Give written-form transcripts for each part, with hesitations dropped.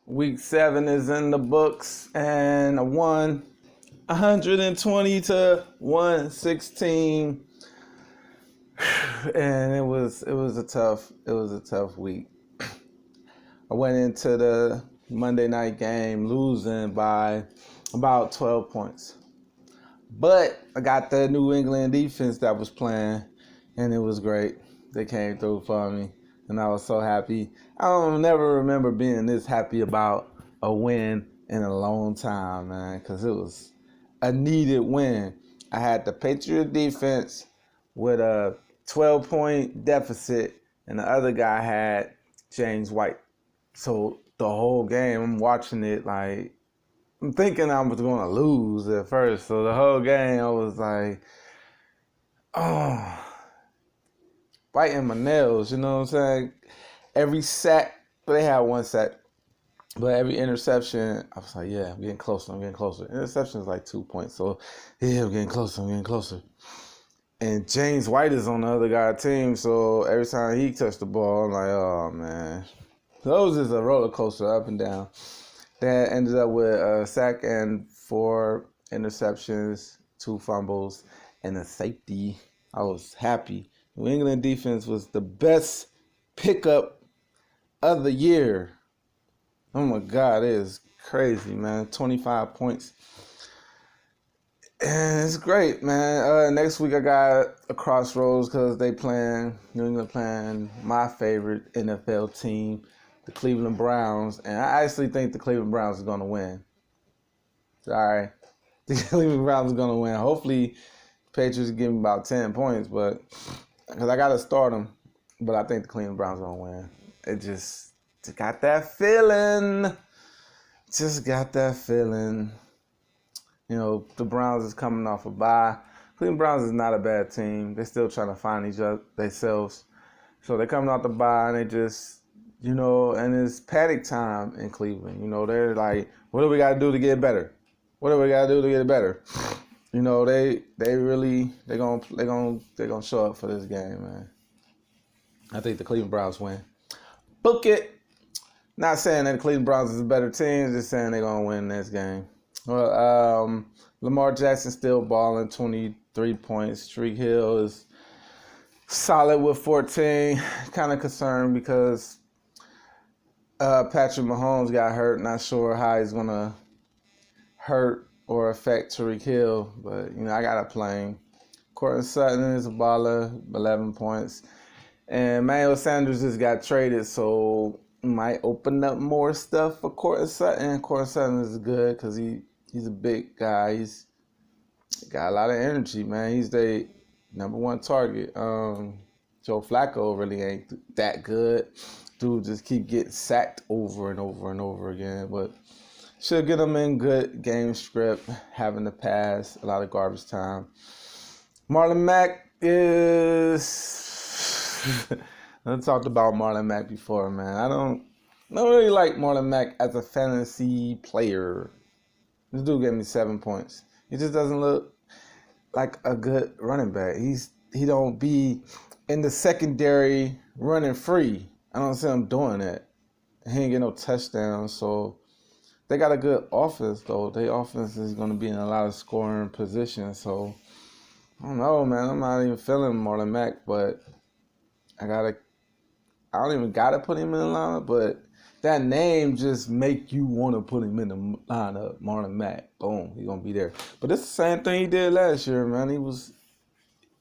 Week 7 is in the books, and I won 120 to 116, and it was a tough week. I went into the Monday night game losing by about 12 points, but I got the New England defense that was playing, and it was great. They came through for me, and I was so happy. I don't never remember being this happy about a win in a long time, man, because it was a needed win. I had the Patriot defense with a 12-point deficit, and the other guy had James White. So the whole game, I'm watching it like, I'm thinking I was going to lose at first. So the whole game, I was like, oh, biting my nails, you know what I'm saying? Every sack, but they had one sack. But every interception, I was like, yeah, I'm getting closer. Interception is like 2 points. So, yeah, I'm getting closer. And James White is on the other guy's team. So every time he touched the ball, I'm like, oh, man. So it was just a roller coaster up and down. That ended up with a sack and 4 interceptions, 2 fumbles, and a safety. I was happy. New England defense was the best pickup of the year. Oh my God, it is crazy, man. 25 points. And it's great, man. Next week I got a crossroads because New England playing my favorite NFL team, the Cleveland Browns. And I actually think the Cleveland Browns are going to win. Sorry. The Cleveland Browns are going to win. Hopefully, Patriots give me about 10 points, but because I got to start them. But I think the Cleveland Browns are going to win. It just got that feeling. You know, the Browns is coming off a bye. Cleveland Browns is not a bad team. They're still trying to find each other themselves. So they're coming off the bye and they just, you know, and it's panic time in Cleveland. You know, they're like, what do we got to do to get better? You know, they're gonna show up for this game, man. I think the Cleveland Browns win. Book it. Not saying that the Cleveland Browns is a better team, just saying they're going to win this game. Well, Lamar Jackson still balling, 23 points. Tyreek Hill is solid with 14. Kind of concerned because Patrick Mahomes got hurt. Not sure how he's going to hurt or affect Tyreek Hill, but, you know, I got to play him. Courtland Sutton is a baller, 11 points. And Emmanuel Sanders just got traded, so might open up more stuff for Courtland Sutton. Courtland Sutton is good because he's a big guy. He's got a lot of energy, man. He's the number 1 target. Joe Flacco really ain't that good. Dude just keep getting sacked over and over again. But should get him in good game script, having to pass, a lot of garbage time. Marlon Mack is... I talked about Marlon Mack before, man. I don't really like Marlon Mack as a fantasy player. This dude gave me 7 points. He just doesn't look like a good running back. He don't be in the secondary running free. I don't see him doing that. He ain't get no touchdowns, so they got a good offense though. Their offense is gonna be in a lot of scoring positions. So I don't know, man. I'm not even feeling Marlon Mack, but I don't even gotta put him in the lineup, but that name just make you want to put him in the lineup. Marlon Mack, boom, he's gonna be there. But it's the same thing he did last year, man. He was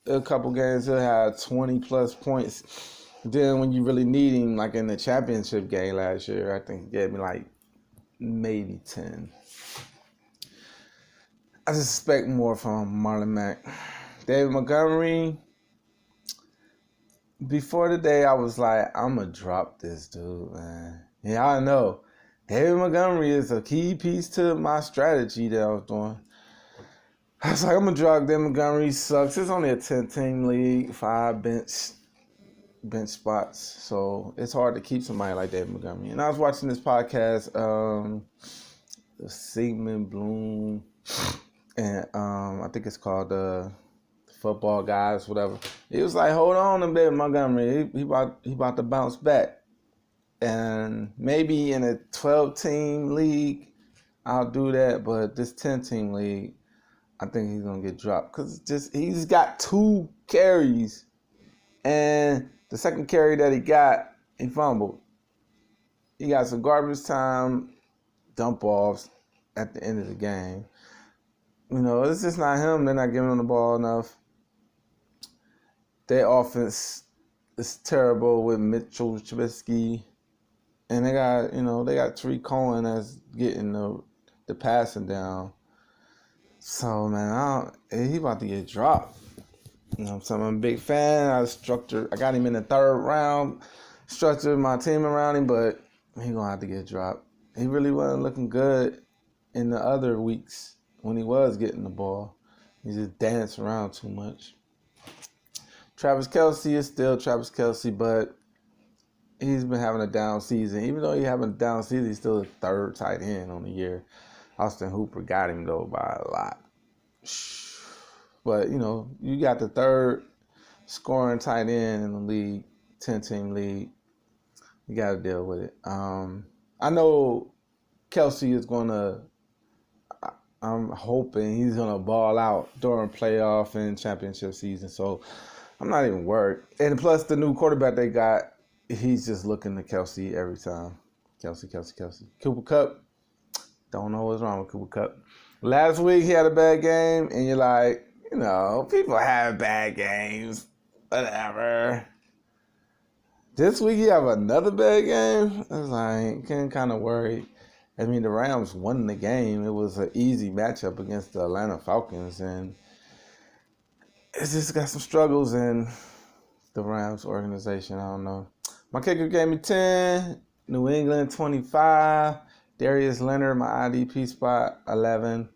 a couple games he'll have 20+ points. Then when you really need him, like in the championship game last year, I think he gave me like maybe 10. I just expect more from Marlon Mack. David Montgomery. Before the day, I was like, I'm going to drop this dude, man. Yeah, I know. David Montgomery is a key piece to my strategy that I was doing. I was like, I'm going to drop David Montgomery. He sucks. It's only a 10-team league, 5 bench spots. So it's hard to keep somebody like David Montgomery. And I was watching this podcast, the Sigmund Bloom, and I think it's called Football Guys, whatever. He was like, hold on a bit, Montgomery. He about to bounce back. And maybe in a 12-team league, I'll do that. But this 10-team league, I think he's going to get dropped. Because he's got 2 carries. And the second carry that he got, he fumbled. He got some garbage time dump offs at the end of the game. It's just not him. They're not giving him the ball enough. Their offense is terrible with Mitchell Trubisky. And they got Tariq Cohen that's getting the passing down. So, man, he about to get dropped. So I'm a big fan. I got him in the 3rd round, structured my team around him, but he going to have to get dropped. He really wasn't looking good in the other weeks when he was getting the ball. He just danced around too much. Travis Kelce is still Travis Kelce, but he's been having a down season. Even though he's having a down season, he's still the 3rd tight end on the year. Austin Hooper got him, though, by a lot. But, you got the 3rd scoring tight end in the league, 10-team league. You got to deal with it. I know Kelce is going to, I'm hoping he's going to ball out during playoff and championship season. So I'm not even worried. And plus the new quarterback they got, he's just looking to Kelce every time. Kelce. Cooper Kupp, don't know what's wrong with Cooper Kupp. Last week he had a bad game, and you're like, people have bad games. Whatever. This week he have another bad game? I was like, getting kind of worried. I mean, the Rams won the game. It was an easy matchup against the Atlanta Falcons, and it's just got some struggles in the Rams organization. I don't know. My kicker gave me 10. New England 25. Darius Leonard, my IDP spot, 11.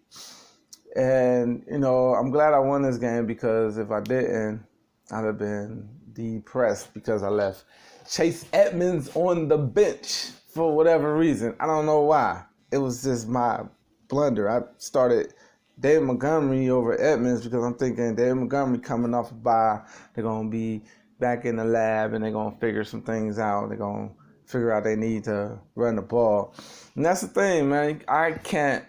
And, I'm glad I won this game because if I didn't, I'd have been depressed because I left Chase Edmonds on the bench for whatever reason. I don't know why. It was just my blunder. I started David Montgomery over Edmonds because I'm thinking David Montgomery coming off a bye, they're going to be back in the lab and they're going to figure some things out. They're going to figure out they need to run the ball. And that's the thing, man. I can't,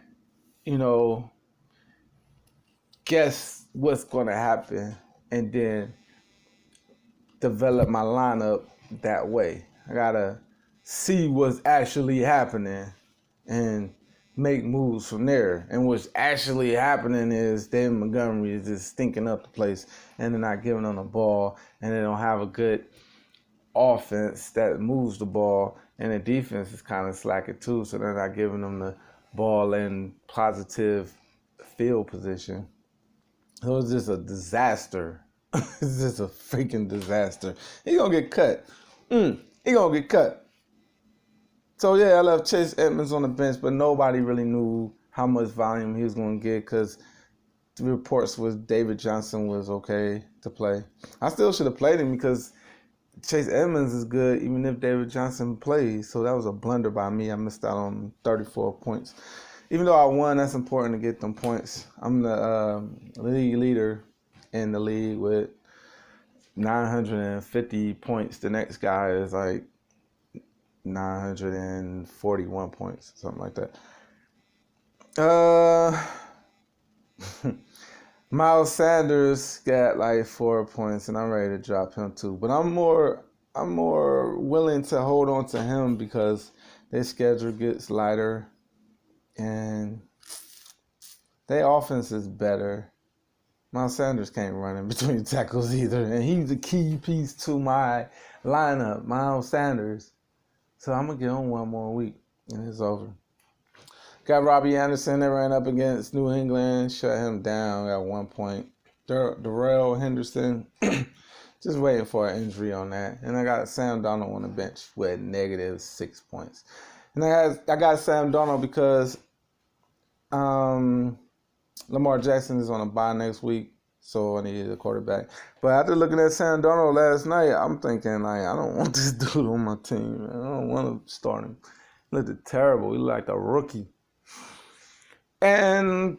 guess what's going to happen and then develop my lineup that way. I got to see what's actually happening and make moves from there. And what's actually happening is David Montgomery is just stinking up the place and they're not giving them the ball and they don't have a good offense that moves the ball and the defense is kind of slacking too, so they're not giving them the ball in positive field position. So it's just a disaster. It's just a freaking disaster. He's going to get cut. He's going to get cut. So, yeah, I left Chase Edmonds on the bench, but nobody really knew how much volume he was going to get because the reports was David Johnson was okay to play. I still should have played him because Chase Edmonds is good even if David Johnson plays. So that was a blunder by me. I missed out on 34 points. Even though I won, that's important to get them points. I'm the league leader in the league with 950 points. The next guy is like 941 points, something like that. Miles Sanders got like 4 points, and I'm ready to drop him too. But I'm more willing to hold on to him because their schedule gets lighter, and their offense is better. Miles Sanders can't run in between tackles either, and he's a key piece to my lineup, Miles Sanders. So I'm going to give him one more week, and it's over. Got Robbie Anderson that ran up against New England, shut him down at 1 point. Darrell Henderson, just waiting for an injury on that. And I got Sam Darnold on the bench with -6 points. And I got Sam Darnold because Lamar Jackson is on a bye next week, so I needed a quarterback. But after looking at Sam Darnold last night, I'm thinking, like, I don't want this dude on my team. Man. I don't want to start him. He looked terrible. He looked like a rookie. And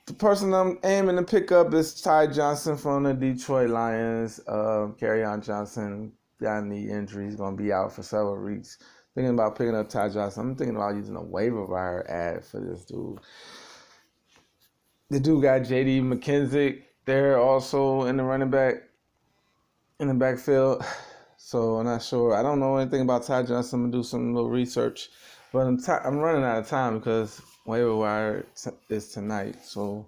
the person I'm aiming to pick up is Ty Johnson from the Detroit Lions. Kerryon Johnson got a knee injury. He's going to be out for several weeks. thinking about picking up Ty Johnson. I'm thinking about using a waiver wire ad for this dude. The dude got J.D. McKissick there also in the backfield. So I'm not sure. I don't know anything about Ty Johnson. I'm gonna do some little research, but I'm running out of time because waiver wire is tonight. So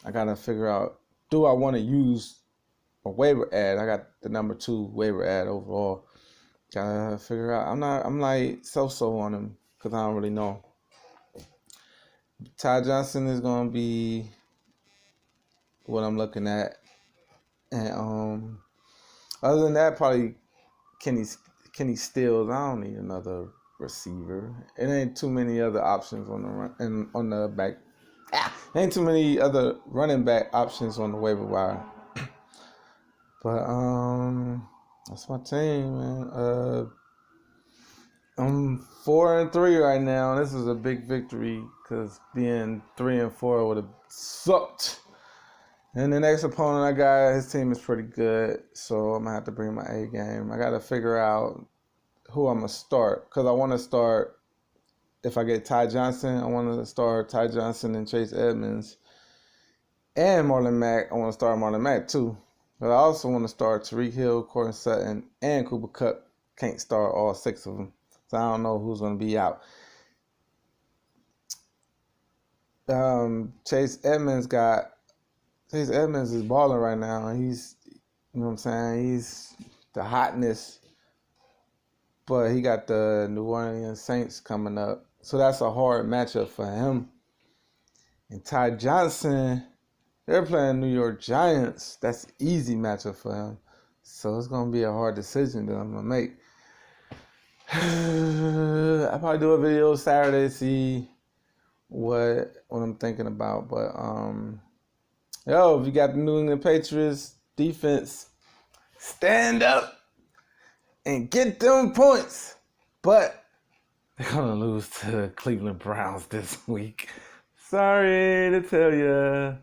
I gotta figure out, do I want to use a waiver ad? I got the number 2 waiver ad overall. Gotta figure out. I'm like so on him because I don't really know. Ty Johnson is gonna be what I'm looking at, and other than that, probably Kenny Stills. I don't need another receiver. It ain't too many other options on the run and on the back. Ain't too many other running back options on the waiver wire. But that's my team, man. I'm 4-3 right now. This is a big victory because being 3-4 would have sucked. And the next opponent I got, his team is pretty good, so I'm gonna have to bring my A game. I gotta figure out who I'm gonna start because I want to start. If I get Ty Johnson, I want to start Ty Johnson and Chase Edmonds, and Marlon Mack. I want to start Marlon Mack too, but I also want to start Tyreek Hill, Courtland Sutton, and Cooper Kupp. Can't start all 6 of them, so I don't know who's gonna be out. Chase Edmonds is balling right now. He's, you know what I'm saying? He's the hotness, but he got the New Orleans Saints coming up. So that's a hard matchup for him. And Ty Johnson, they're playing New York Giants. That's an easy matchup for him. So it's going to be a hard decision that I'm going to make. I'll probably do a video Saturday to see what I'm thinking about. But, if you got the New England Patriots defense, stand up and get them points. But they're going to lose to Cleveland Browns this week. Sorry to tell you.